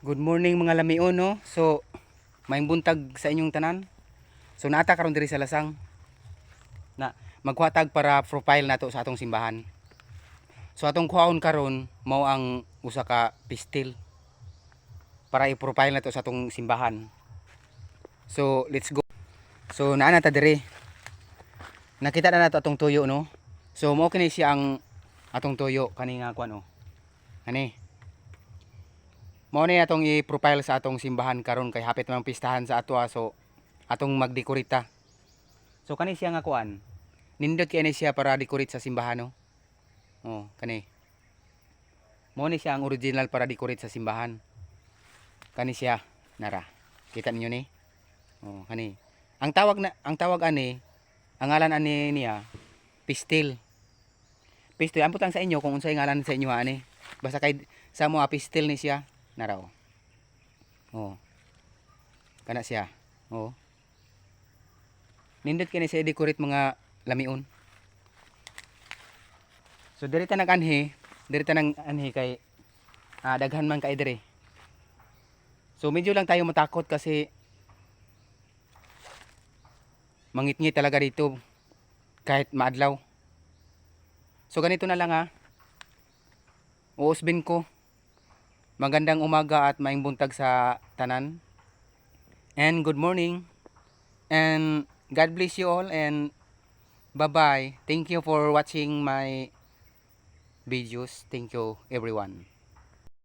Good morning mga lamion no. So maayong buntag sa inyong tanan. So naata karon diri sa Lasang na magkuhatag para profile nato sa atong simbahan. So atong kuhaon karon mao ang usa ka pistil para i-profile nato sa atong simbahan. So let's go. So naa na ta diri. Nakita na nato atong tuyo no. So mao kini siya ang atong tuyo kani nga kuan oh. Ani. Mao ni atong i-profile sa atong simbahan karon kay hapit mang pistahan sa ato so atong magdekorita. So kani siya nga kuan. Nindot kay ni siya para decorate sa simbahan no. Oh, kani. Mao ni siya ang original para decorate sa simbahan. Kani siya nara. Kita ninyo ni? Oh, kani. Ang tawag ani, ang ngalan ani niya pistil. Pistil ambot lang sa inyo kung unsay ngalan sa inyo ani. Basta kay sa mo pistil ni siya nara oh. Oh. Kana siya. Oh. Nindot kini siya decorate mga lamion. So diri ta nag-anhi kay daghan man kay diri. So medyo lang tayo matakot kasi mangitngit talaga dito kahit maadlaw. So ganito na lang ha. Uusbin ko. Magandang umaga at maayong buntag sa tanan. And good morning. And God bless you all and bye-bye. Thank you for watching my videos. Thank you everyone.